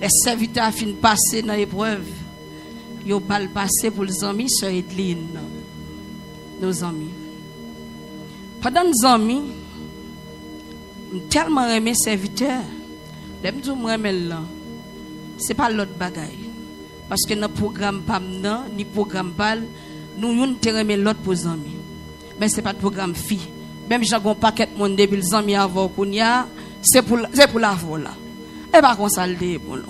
Les serviteurs fin passer dans l'épreuve. Yo pas le passer pour les amis sœur Edline. Nos amis. Pendant nos amis, tellement aimé serviteur. L'aime tout moi là. C'est pas l'autre bagaille. Parce que dans programme pas ni programme pas nous yon te remet l'autre pour amis. Mais c'est pas de programme fille. Même j'ai un paquet de monde depuis les amis avant kounya, c'est pour la vola. Et pas comme ça le dit pour nous.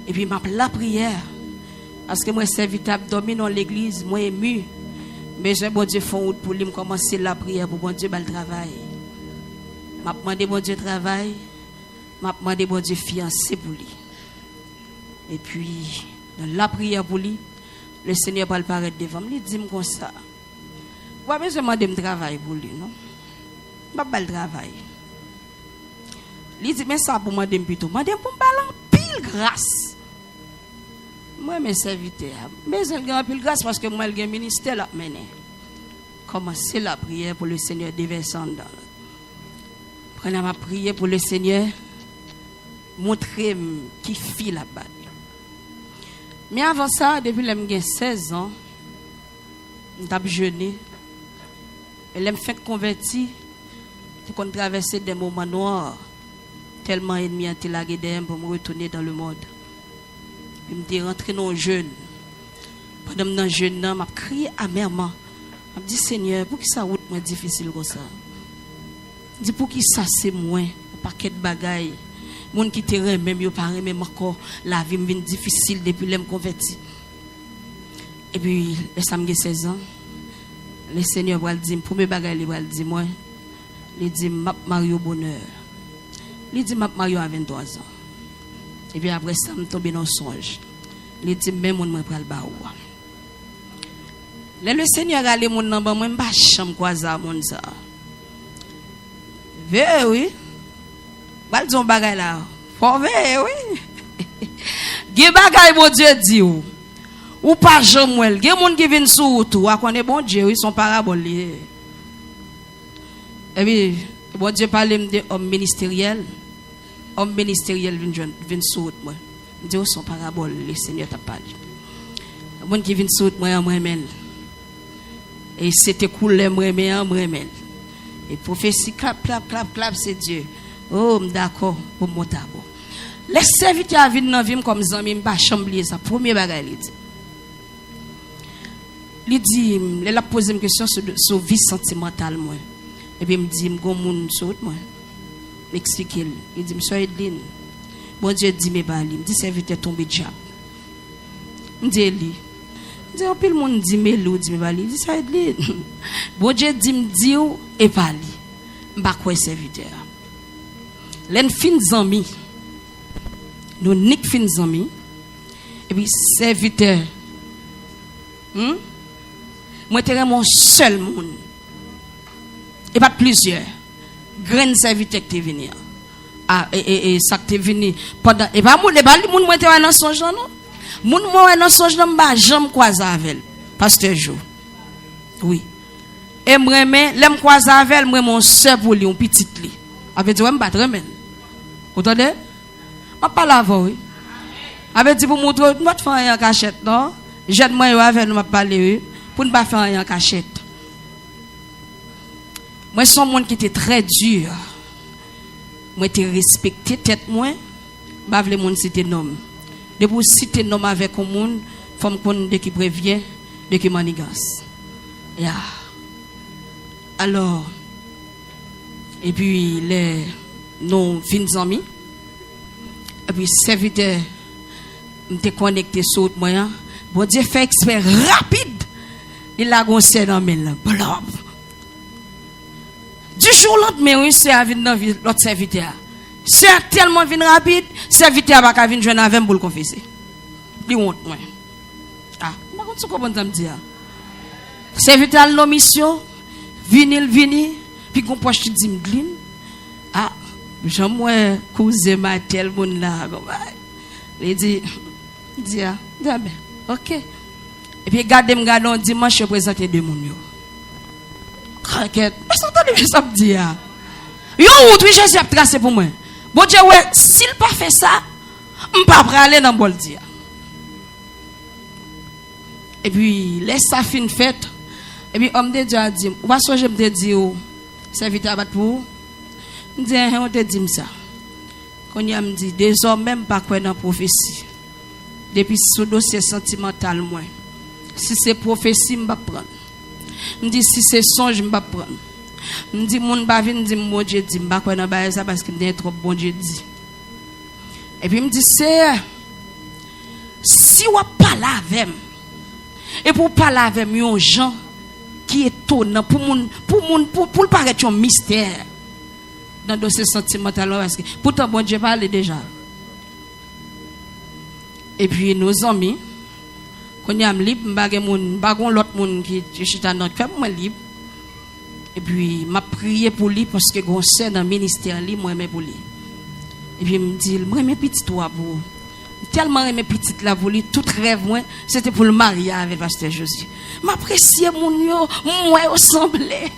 Et puis m'a la prière parce que moi serviteur dormi dans l'église, moi ému. Mais j'ai bon Dieu font route pour lui commencer la prière pour bon Dieu le travail. M'a demandé bon Dieu travail, m'a demandé bon Dieu fiancé pour lui. Et puis dans la prière pour lui, le Seigneur va le paraître devant lui, il dit comme ça. Vous avez besoin de travail pour lui, non? Pas le travail. Il dit mais ça pour moi plutôt, moi pour me parler pile grâce. Moi mes serviteurs, mais j'ai une pile grâce parce que moi j'ai un ministère là mener. Commencez la prière pour le Seigneur déversant dans. Prenez ma prière pour le Seigneur, montrer qui fit là-bas. Mais avant ça, depuis que j'ai 16 ans, j'ai jeûné. Et j'ai fait convertir pour qu'on traverse des moments noirs. Tellement ennemi a été lagué pour me retourner dans le monde. Je me suis rentré dans le jeûne. Pendant que je jeûne, je crié amèrement. Je me dit Seigneur, pour qui ça route moins difficile comme ça? Je dis pour qui ça c'est moins, un paquet de bagailles. Les gens qui te remet, même pas même encore, la vie me difficile depuis que je me converti. Et puis, le samedi 16 ans, le Seigneur va dire, le premier bagage, il va dire, moi, il dit, Mario bonheur. Il dit, Mario a 23 ans. Et puis après ça, je tombe dans le songe. Il dit, même moi, je vais le baou. Le Seigneur a allé mon nom, moi, je ne vais pas chambre quoi ça, mon ça. Oui. Bal zon bagay là. Faut ver, oui. Ge bagay bon Dieu dit ou pas Jemuel. Ge moun qui vinn sou tout, a connaît bon Dieu, ils sont paraboles. Et puis bon Dieu parle de homme ministériel. Homme ministériel vinn sou moi. Dieu sont paraboles, le Seigneur t'a parlé. Moun qui vinn sou moi mel. Et c'était coulé moi mel. Et prophétie clap, c'est Dieu. Oh, d'accord, pour mon tabou. Les serviteurs viennent dans la vie comme ça, mais je ne vais pas chambler ça. Premier bagage, il dit, il a posé une question sur la vie sentimentale. Et puis il me dit, je vais moi. M'expliquer. Il dit, monsieur Edline, bon Dieu dit, mais pas lui. Il me dit, serviteur tombé de diable. Il me dit, lui. Il dit, puis le monde dit, mais lui, dit, mais pas lui. Il dit, ça Edline. Bon Dieu dit, me dit, et pas lui. Je ne sais pas quoi serviteur. Les fins amis, nous nique fins amis, et puis serviteur. Moi, je suis mon seul monde. Et pas plusieurs. Grands serviteurs qui sont venus. Ah, et ça qui est venu pendant. Et pas moi, les gens moi, dans le songe, non? Moi, dans le songe, je ne sais pas croiser avec elle. Pasteur Jo. Oui. Et moi, je croise avec elle, moi, mon soeur pour lui, un petit lit. Avec dit, je ne vais pas remettre. Vous entendez? Je ne parle avant, oui. Avec dit, pour montrer, nous ne faire rien en cachette, non? J'aide moi avec nous, parler, pour ne pas faire rien en cachette. Moi, je suis un monde qui était très dur. Moi, je respecté tête moi. Je ne veux pas citer nom. De pour citer nom avec un monde, il faut me qui prévient, de qui manigance. Yeah. Alors, et puis nos fins amis, et puis serviteur, je me connecté sur le moyen. Bon Dieu fait expert rapide. Il a gonçé dans mes mains. Du jour l'autre, mais oui, c'est à venir dans l'autre serviteur. C'est tellement vite rapide, serviteur va venir jouer avec pour le confesser. Il honte, moi. Ah, je ne comprends pas me dire. Serviteur a nos missions, vini, puis qu'on poche dit m'glin. Ah, j'aime cousin ma tel monde là. Il dit, ah, bien, ok. Et puis, regardez, dimanche, je présente deux moun yo. Craquette. Mais ça, me dit, ah. Yo, oui, Jésus a tracé pour moi. Bon Dieu, ouais, s'il pas fait ça, je pas prêt aller dans le dire. Et puis, laisse ça fin fête. Et puis, homme de Dieu a dit, ou pas que je me dis, serviteur à battre pour vous. Je dis, on te dit ça. Quand il me dit, désormais, même pas quoi dans la prophétie. Depuis ce dossier sentimental, moi. Si c'est prophétie, je ne vais pas prendre. Je dis, si c'est songe, je ne vais pas prendre. Je dis, mon pas venir dire, mon Dieu dit, je ne vais pas prendre ça parce qu'il y a trop bon Dieu dit. Et puis, il me dit, c'est, si on parle avec moi, et pour parler avec moi, gens qui est étonnant, pour le paraître un mystère dans le dossier sentimental, parce que pourtant, bon Dieu parle déjà. Et puis, nos amis, quand ils sont libres, je ne sais pas l'autre monde qui est dans notre cœur, moi libre. Et puis, je prié pour lui parce que je sais dans le ministère, moi, je pour lui. Et puis, il me dit, moi, mes petits toi pour tellement mes petites là pour lui, tout rêve, moi, c'était pour le marier avec Pasteur Josué. M'apprécier mon yo, moi, au semblé.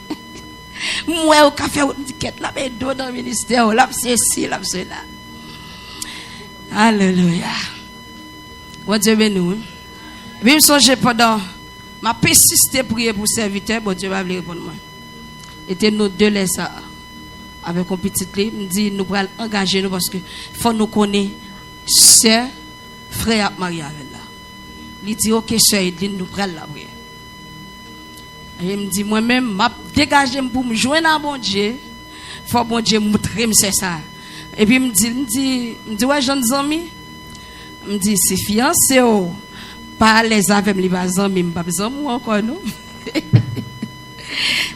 Moi, au café, au ticket, là, mais dans le ministère, là, c'est ici, là, c'est là. Alléluia. Bon Dieu béni. Et puis, je songe pendant, ma persisté prier pour serviteur, bon Dieu va répondre moi. Et nous deux là, ça, avec un petit livre, me dit, nous pourrons engager nous parce que faut nous connaître, sœur, frère, marié avec là. Il dit, ok, sœur, Edline, nous prenons la prière. Et il me dit, moi-même, je dégage pour me joindre à bon Dieu. Il faut bon Dieu me montrer, c'est ça. Et puis il me dit, ouais, jeunes amis, il me dit, c'est fiancé, pas à l'aise avec les amis, pas besoin de moi encore, non?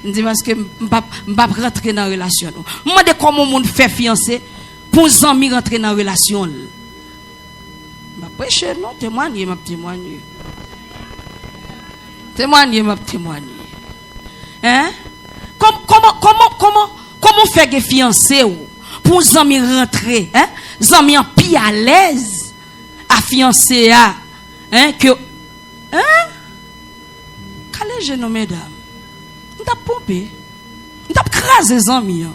Il me dit, parce que je ne vais pas rentrer dans la relation. Moi, de comment on fait fiancé pour les amis rentrer dans la relation. Je vais prêcher, non, témoigner, je vais témoigner. Témoigner, je vais témoigner. Hein? Comment faire des fiancés pour les amis rentrer? Hein? Les amis en pire à l'aise à fiancé, hein? Que. Hein? Calez, je nomme mesdames. On t'a pompé. On t'a crasé les amis.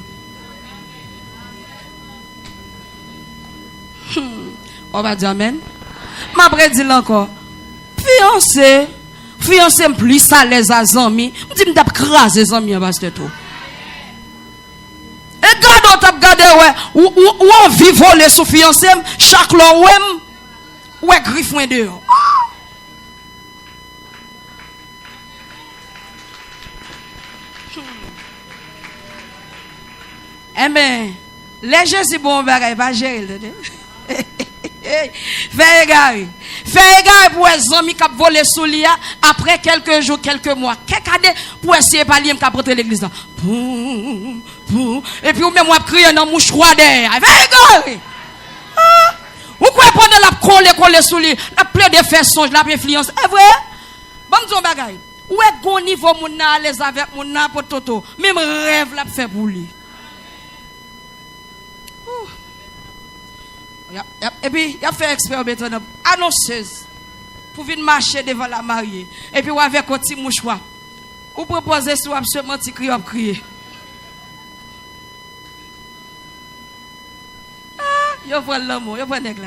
On va dire amen. Ma prédit encore. Fiancé plus à l'aise à amis. On dit m't'a crasé les amis parce que tout. Et garde on t'a gardé ouais ou on vit voler sous fiancé chaque long ouais griffe moins dehors. Eh bien, les gens si bon bagay pas gérer. Fais égard pour les amis qui volé sous l'IA après quelques jours, quelques mois. Quelques années pour essayer de parler qui rentrer l'église. Et puis, ou même moi crier dans mouchoir derrière. Fais égard. Ou quoi pendant la coller sous lui, la plein de faire songe, la influence. Est vrai? Bon, son bagay. Ou est bon niveau mon à l'aise avec mon pour toto. Même rêve la fait pour lui. Et puis, il a fait expert maintenant, annonceuse, pour venir marcher devant la mariée. Et puis, avec un petit mouchoir, ou proposer sur absolument petit cri, crier. Ah, il prend l'amour, il prend l'aigle.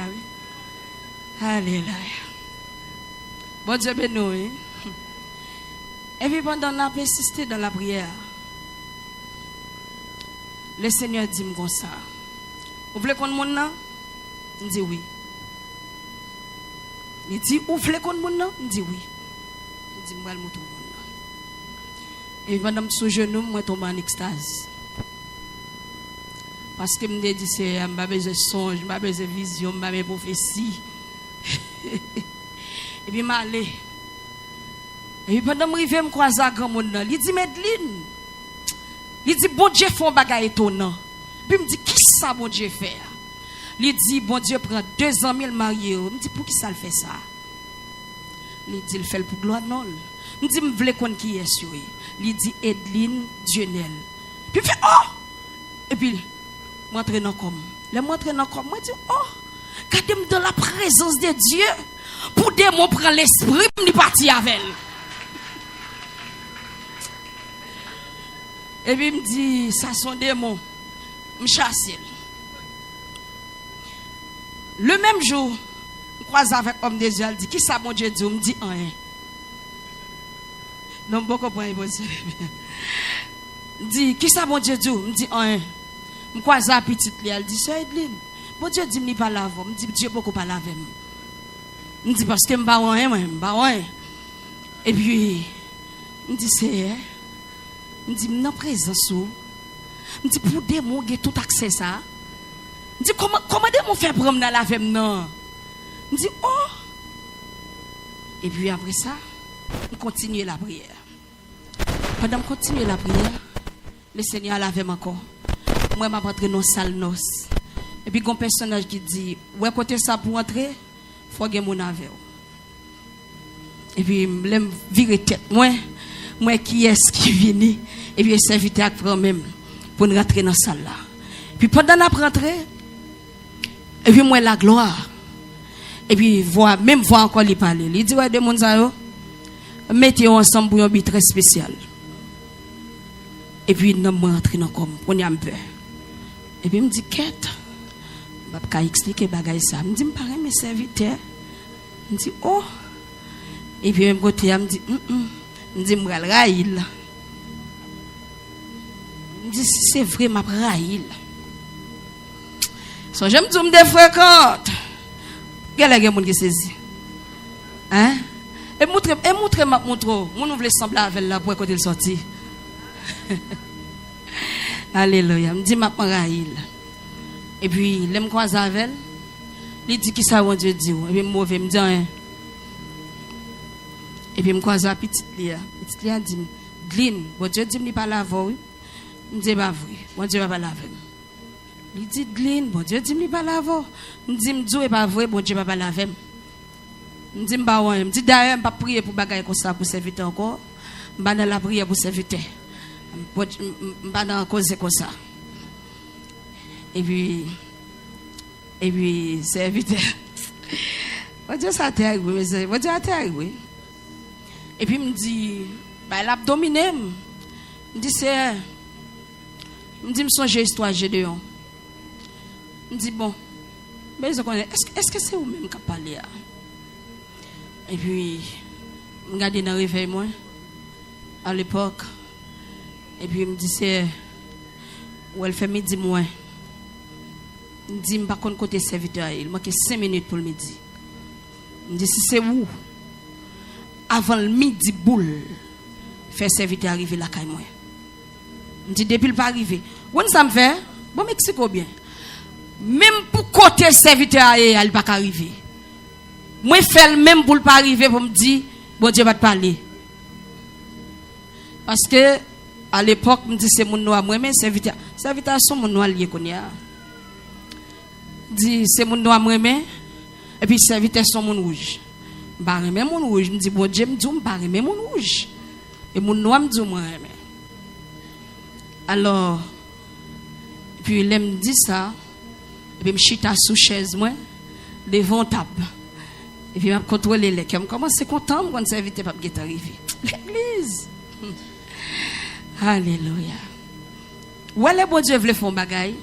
Alléluia. Bon Dieu béni. Et puis, pendant qu'on a persisté dans la prière, le Seigneur dit comme ça. Vous voulez qu'on monde là? Il dit oui. Il dit, vous voulez qu'on monde là? Il dit oui. Il dit, moi, je vais le monde là. Et pendant que je suis genou, moi, je tombe en extase. Parce que je me dis, je n'ai pas besoin de songe, je n'ai pas besoin de vision, je n'ai pas besoin de prophétie. Et puis, je suis allé. Et puis, pendant que je me croise à grand monde là, il dit, Medline, il dit, bon Dieu fait un bagage étonnant. Puis, il me dit, qui ça, bon Dieu fait? Il dit, bon Dieu prend 2 ans le marié. Je me dis, pour qui ça le fait ça? Il dit, il fait pour gloire non. Je me dis, je veux qu'on qui est sur lui. Il dit, Edline Dionel. Puis il fait, oh! Et puis, je m'entraîne dans comme. Je m'entraîne dans comme. Je dis, oh! Gardez-moi dans la présence de Dieu. Pour des mots prendre l'esprit, je parti avec elle. Et puis il me dit, ça sont des mots. Je chasse. Le même jour, je croise avec homme de Dieu, il dit, qui ça mon Dieu dit? Je me dis, rien. Non, je ne comprends pas. Il dit, qui ça mon Dieu dit? Je me dis, rien. Je croise à petite, il dit, Sœur Edline, mon Dieu dit, je ne pas laver. Je me dis, Dieu ne peut pas laver. Je me dis, parce que je ne pas rien. Et puis, je me dis, c'est, je me dis, non, présence. Je me dis, pour des mots, j'ai tout accès ça. Je me dis, comment des mots faire promener dans la vie, non? Je me dis, oh! Et puis après ça, je continue la prière. Pendant que je continue la prière, le Seigneur l'a fait encore. Moi, je suis rentré dans la salle noce. Et puis, il y a un personnage qui dit, ouais, côté ça pour entrer, il faut que mon avec. Et puis, je me virer tête. Moi, qui est-ce qui vient? Et puis, je suis invité à même pour rentrer dans la salle là. Puis, pendant que je rentré, et puis, moi, la gloire. Et puis, même voir encore lui parler. Il dit, ouais, de mon zao, mettez ensemble pour un but très spécial. Et puis, nous sommes rentrés dans le com, on y a un peu. Et puis, il me dit, Kate, je ne vais pas expliquer ça. Il me dit, je parle mes serviteurs. Il me dit, oh. Et puis, même côté, il me dit, il me dit, je vais le railler. Il me dit, si c'est vrai, je vais le railler. So, j'aime dire, je me fréquente. Quel est le monde qui saisit? Hein? Et montre, mon voulait sembler avec la pour côté le sorti. Alléluia. Me dit, ma raïl. Et puis, l'aime croise avec elle. Il dit, qui ça, mon Dieu dit? Et puis, mauvais, me dit, hein. Et puis, me croise avec petite Lia. Petite Lia dit, Gline, bon Dieu dit, me pas laver. Me dit, pas vrai. Mon Dieu va pas laver. Il dit, Gline, bon Dieu dit, me pas laver. Me dit, me dit, pas vrai, bon Dieu va pas laver. Me dit, me dit, d'ailleurs, je ne pas prier pour bagaille comme ça pour serviteur encore. Je ne pas la prière pour serviteur. Je ne pas dans cause comme ça. Et puis, serviteur. Bon Dieu, ça t'est arrivé. Bon Dieu, ça t'est arrivé. Et puis, il me dit, bah, il a dominé. Il me dit, c'est. Il me dit, je me songe l'histoire de Gédéon. Il me dit, bon, mais est-ce que c'est vous-même qui parlez? Et puis, je regarde dans le réveil, moi, à l'époque. Et puis, il me dit, c'est. Où elle fait midi, moi. Il me dit, je ne sais pas côté serviteur. Il manque 5 minutes pour le midi. Il me dit, si c'est où, avant le midi, boule, faire serviteur arriver là, quand moi. Il me dit, depuis le pas arrivé. Où ça me fait? Bon, Mexico bien. Même pour côté serviteur, il ne pas arriver. Moi, je fais le même pour ne pas arriver pour me dire, bon Dieu va te parler. Parce que, à l'époque, je me dis, c'est mon noir, moi, mais serviteur sont mon noir lié qu'on y a. Dit, c'est mon noir, moi, mais, et puis serviteur sont mon rouge. Je même mon rouge. Je me dis, bon Dieu, me dit, je même mon rouge. Et mon noir me dit, moi, mais. Alors, puis il me dit ça, et puis je suis sous chaise, moi, devant table. Et puis, je contrôle les lecs. Je commence à content quand ça évite pas de arriver. L'église. Alléluia. Où est-ce que bon Dieu veut faire un bagaille?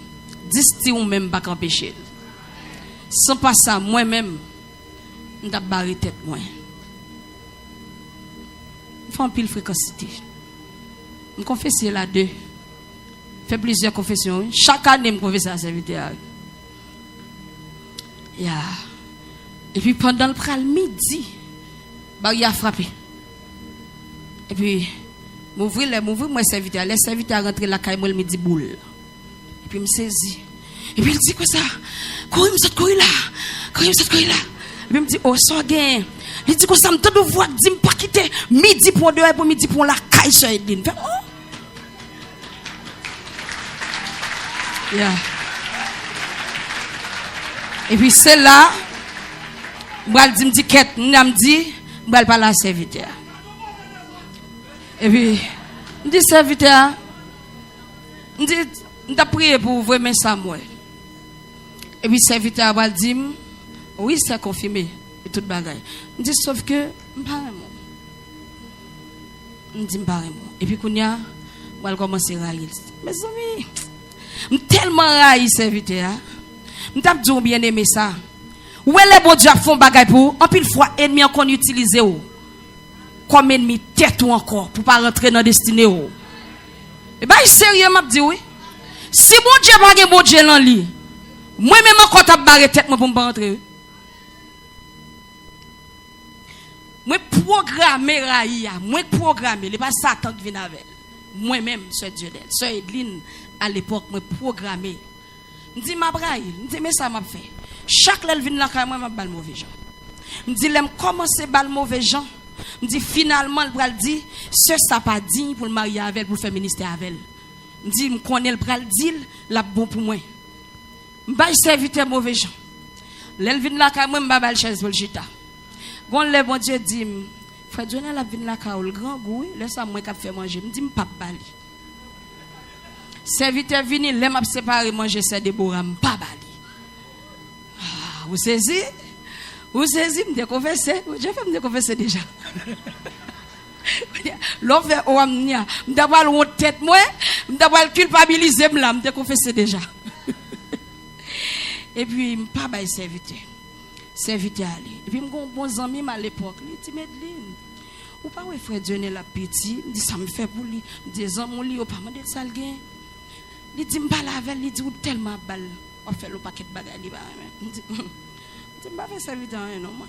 Dis-tu ou même pas empêcher. Sans pas ça, moi-même, je vais barrer tête moi. Je fais un pile fréquencité. Je confesse là deux. Je fais plusieurs confessions. Chaque année, je confesse à la serviteur. Yeah. Et puis pendant le midi, il a frappé. Et puis, m'ouvrir moi serviteur, les serviteurs rentrent la caille le midi boule. Et puis me saisit. Et puis il dit quoi ça? Courir là. Et puis il me dit oh ça gain. Il dit quoi ça me tente de voir dit me pas quitter midi pour dehors pour midi pour la caille sur Edline. Oh. Yeah. Et puis c'est là me dit quête, me dit pas la serviteur. Et puis me dit serviteur me dit t'as prié pour ouvrir mes ça moi. Et puis serviteur va dire oui c'est confirmé et toute bagaille. Me dit sauf que me dit pas et puis kounya va commencer à railler. Mes amis, tellement raille serviteur. Je t'ai dit bien aimé ça. Où est les bon Dieu font bagay pour en pile fois ennemi qu'on utilise comme ennemi tête ou encore pour pas rentrer dans destinée ou. Et ben sérieux m'a dit oui. Si bon Dieu pas bon Dieu dans lui, moi même encore t'a barrer tête moi pour me pas rentrer. Moi programmer Raïa, moi programmer, il pas Satan qui vient avec. Moi même sœur Dieudel, sœur Edline à l'époque moi programmer. Me dit m'a braille, me dit mais ça m'a fait. Chaque lèl vient là moi m'a bal mauvais gens. Me dit l'aime commencer bal mauvais gens. Me dit finalement le bral dit ce ça pas digne pour le marier avec pour faire ministère avec. Me dit me connaît le bral dit la bon pour moi. Me bail serviteur mauvais gens. Lèl vient là moi m'a bal chaise pour le chita. Gon le bon Dieu dit frère Jonel la vinn la ka ou le grand goût laisse ça moi qu'a fait manger me dit pas bali. Serviteur vini l'aime a séparer manger c'est Déborah pas bali. Ah vous saisissez me déconfesser j'ai fait me déconfesser déjà. L'on fait au amnia me d'avoir honte tête moi me d'avoir culpabiliser me déconfesser déjà. Et puis pas bail serviteur aller. Et puis mon bon ami à l'époque, il dit Medline, ou pas ouais frère Dieu la petit, il dit ça me fait pour lui, des hommes on lui au pas mandé ça le gain. Il dit me parle avec lui, il dit tellement balle, on fait le paquet de bagages là. Il dit pas faire serviteur non moi.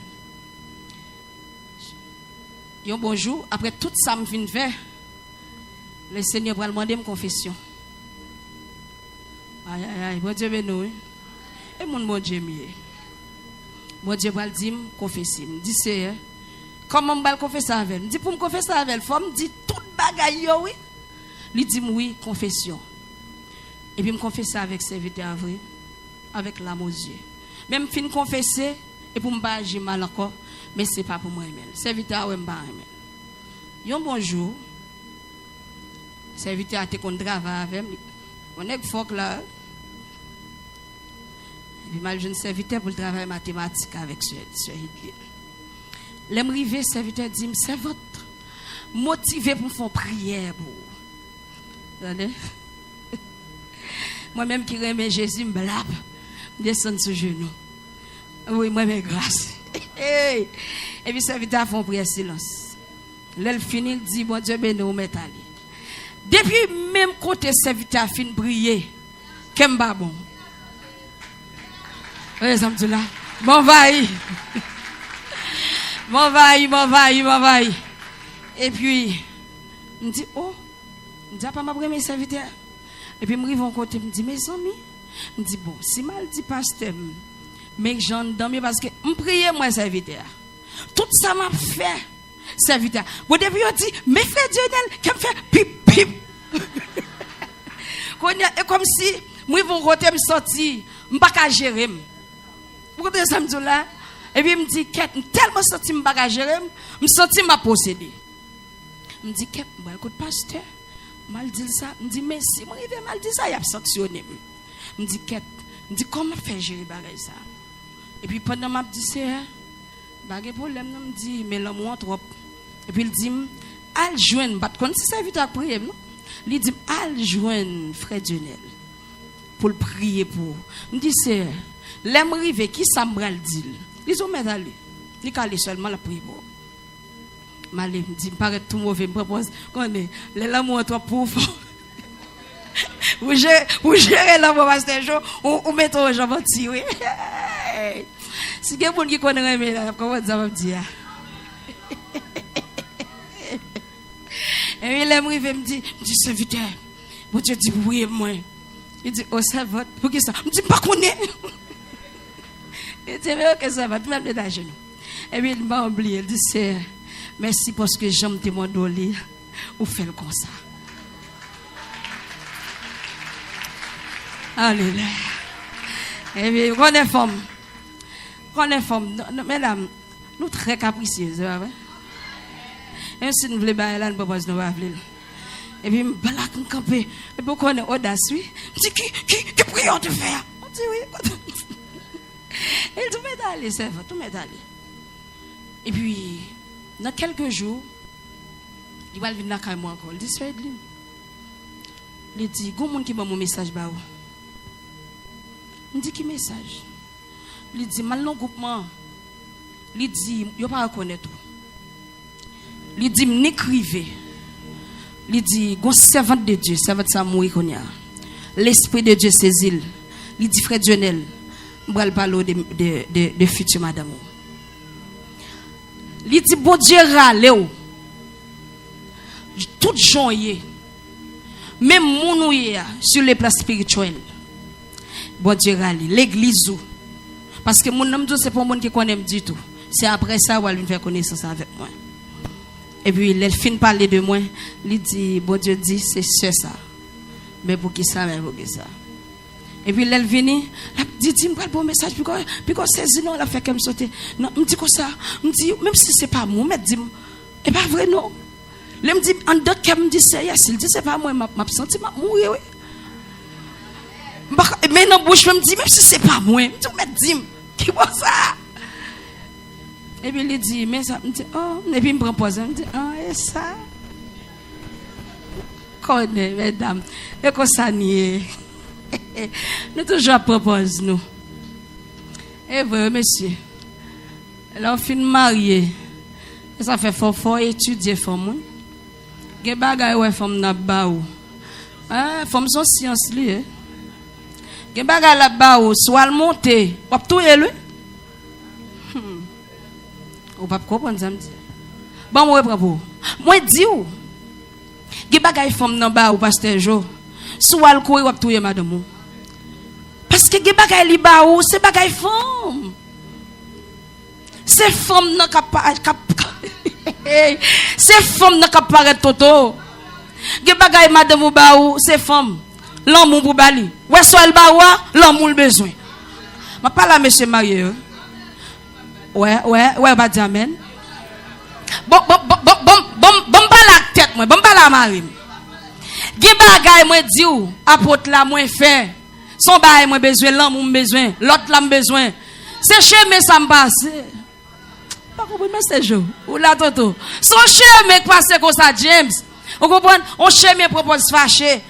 Yon bonjour, après tout ça me fin faire, le Seigneur va demander une confession. Aïe aïe aïe, bon Dieu béni. Et mon bon Dieu mieux. Mon Dieu va le dire, confesser. Me dit c'est comment me confesser avec. Me dit pour me confesser avec, faut me dire toute bagaille oui. Il dit oui, confession. Et puis me confesser avec serviteur vrai, avec l'amour aux yeux. Même fin confesser et pour me pas agir mal encore, mais c'est pas pour moi même. Serviteur ouais me pas même. Yon bonjour. Serviteur a été qu'on travaille avec. On est fort là. Et puis, je serviteur pour le travail mathématique avec ce Hitler. L'aime rivé, serviteur dit, c'est votre motivé pour faire prière. Vous entendez? Moi-même qui aime Jésus, je descends sur genou. Oui, moi-même, grâce. Et puis, serviteur fait prière silence. L'elle finit, il dit, bon Dieu, ben nous mettons aller. Depuis même côté serviteur fin prier, qu'est-ce que bon? Oui, ça me dit là. Bon, vaille. Bon, vaille. Et puis, je me dis, oh, je dis, pas ma premier serviteur. Et puis, je me arrive en côté, je me dis, mes amis, je me dis, bon, si mal dit pasteur, mais j'en dormi parce que je prie, moi, serviteur. Tout ça m'a fait, serviteur. Au début, on dit, mes frères Dionel, qui me fait pip, pip. Et comme si, moi, ils vont côté me sortir, je ne peux pas gérer. Vous comprenez ça, me là? Et puis, il me dit, tellement senti que je ne peux pas gérer, je me senti ma posséder. Je me dit, écoute, pasteur, mal dit ça. Je me dit, mais si moi, il mal dit ça, il a sanctionné. Je me dit, comment faire gérer ça? Et puis, pendant que je dis, c'est un problème, je me dit, mais l'homme est trop. Et puis, il dit, al joindre, quand si ça évite à prier, non? Il dit, al joindre frère Dionel pour le prier pour. Je me dit, c'est l'aime rive qui ça me dit. Ils ont mis aller. Ils calent seulement la prière. Malé me dit, paraît tout mauvais, me propose qu'on est les l'amour trop profond. Vous gérez l'amour parce que on met aux gens tirer. Si quelqu'un qui connaît mais comment ça va dire? Et il l'aime rive me dit serviteur. Mon Dieu dit oui moi. Il dit oh ça va pour qui ça? Me dit pas connaît. Il dit mais ok ça va, tu m'as à genoux. Et puis il m'a oublié, il dit c'est merci parce que j'aime te mon dolé ou faire comme ça. Alléluia. Et puis on est femme, mesdames, nous très capricieuses, c'est vrai. Et si nous voulons bailler là, nous propose nous va et puis me balak me camper et puis on est audace oui. Me dit qui prions te faire? On dit oui. Et tout met aller, c'est vrai, tout met aller. Et puis dans quelques jours, il va venir là moi encore. Il dit c'est Edline. Il dit gon monde qui m'a mon message ba ou. Me dit qui message? il dit mal non groupement. Il dit yo pas reconnaître. Il dit m'écrivez. Il dit gon servante de Dieu, servante ça mourir konya. L'esprit de Dieu saisit. Il dit frère Jonel, m'bral parler de futur madame. Il dit bon Dieu rale tout gens même moun sur les plans spirituels. Bon Dieu rale l'église parce que mon nom c'est pas monde qui connaît du tout. C'est après ça où elle vient faire connaissance avec moi. Et puis elle fin parler de moi, il dit bon Dieu dit c'est ça. Mais pour qui ça, mais pour qui ça. Et puis elle vient, elle dit me bon message puis qu'on saisit non, elle fait comme sauter. Non, me dit comme ça, me dit même si c'est pas moi, me dit et pas vrai non. Elle me dit en d'autres cas me dit c'est yes, il dit c'est pas moi, m'a senti m'a mourir oui. Mais dans bouche me dit même si c'est pas moi, me dit qui quoi ça. Et puis il dit mais ça me dit oh, et puis il me prend pause, me dit ah et ça. Connais mesdames, et qu'on ça nie. Nous toujours propose nous. Et vrai monsieur. Là on fin marié. Ça fait fort étudier femme. Ge bagay ouais femme na ba ou. Hein, femme son science li. Ge bagay la ba ou, soit monter, ou touyer lui. Ou pas comprendre ça me dit. Bon moi bravo. Moi dis ou. Ge bagay femme nan ba ou pasteur Jo. Soit le courir ou touyer madame. Parce que ge bagay li ba ou, c'est bagay femme. C'est femme nan kap c'est femme nan kap paraît toto. Ge bagay madame ou ba ou, c'est femme. L'amour pour bali. Ouais soit le ba ou, l'amour le besoin. Ma pas la monsieur marié. Ouais pas dire amen. Bon pas la tête moi, bon pas la mari. Ge bagay moi di ou, apôtre la moi fait. Son bagay moi besoin, l'amour besoin, l'autre la besoin. C'est chemin ça me passe. Pas comprendre mais c'est jour. Ou la toto. Son chemin passe comme ça James. Vous comprenez? On chemin propose fâché.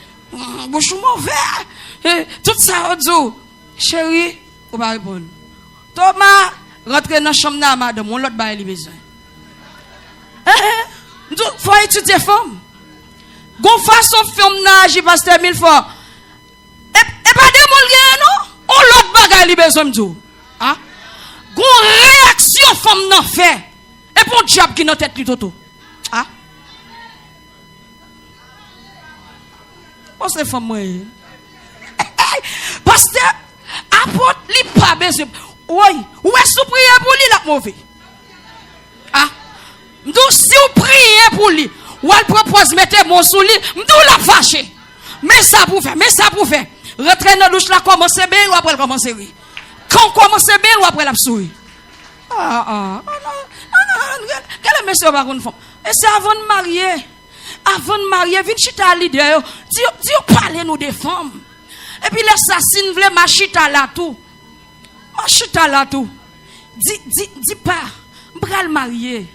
Bouche mauvais. Tout ça on dit. Chérie, ou pas répondre. Thomas, rentre dans la chambre de madame, on l'autre bagay li besoin. Faut étudier femme. Gon façon femme nage pasteur 1000 fois. Et pas des moun non? On l'autre bagay li besoin m'dou. Ah? Gon réaction femme nan fait. Et pour diable qui nan tête li toto. Ah? Parce que femme moi. Pasteur apporte li pas besoin. Oui, ou est sous prier pour lui la mauvais. Ah? M'dou si vous priez pour lui, ou elle propose mettez mon sous lui, m'dou la fâché. Mais ça pour faire. Rentrer dans douche là commencer bien ou après commencer rire. Quand commencer bien ou après la sourire. Quel monsieur va une femme? Et c'est avant de marier. Avant de marier, vite chita à l'idée. Dis parler nous des femmes. Et puis l'assassin voulait ma chita là tout. Ma chita là tout. Dis pas, m'bral marier.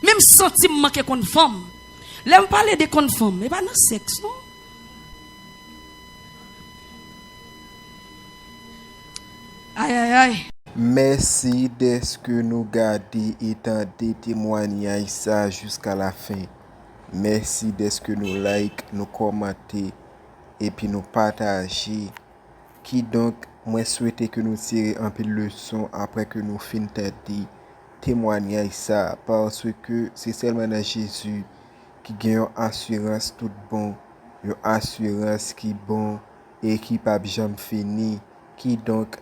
Même senti manquer qu'on femme. Là me parler de qu'on femme, mais pas dans sexe non. Aïe. Merci d'être que nous gardez et tentez témoigner ça jusqu'à la fin. Merci d'être que nous like, nous commenter et puis nous partager. Qui donc, moi souhaite que nous tirions un peu de leçon après que nous finissons de témoigner ça parce que c'est seulement dans Jésus qui gagne une assurance toute bon, une assurance qui bon et qui pas jamais fini. Qui donc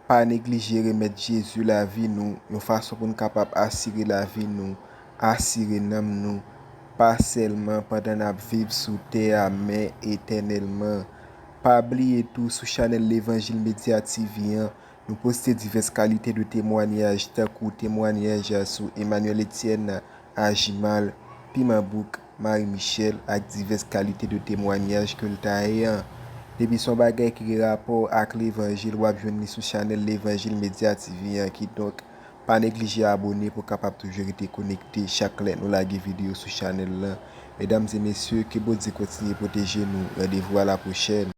pas négliger remettre Jésus la vie nous, une façon pour nous capable assurer la vie nous, assurer nous, pas seulement pendant nous vivre sous terre mais éternellement. Pas oublier tout sur channel l'Évangile Média TV. Nous postons diverses qualités de témoignages, tel que témoignages sur Emmanuel Etienne, Ajimal, Pimabouk, Marie-Michel, avec diverses qualités de témoignages que nous avons. Depuis son bagage qui a rapport avec l'évangile, ou abonner sur channel l'Évangile Média TV, qui donc pas négliger à abonner pour capable toujours être connecté chaque lettre nous la vidéo sur channel là. Mesdames et messieurs, que bon Dieu continue à protéger nous. Rendez-vous à la prochaine.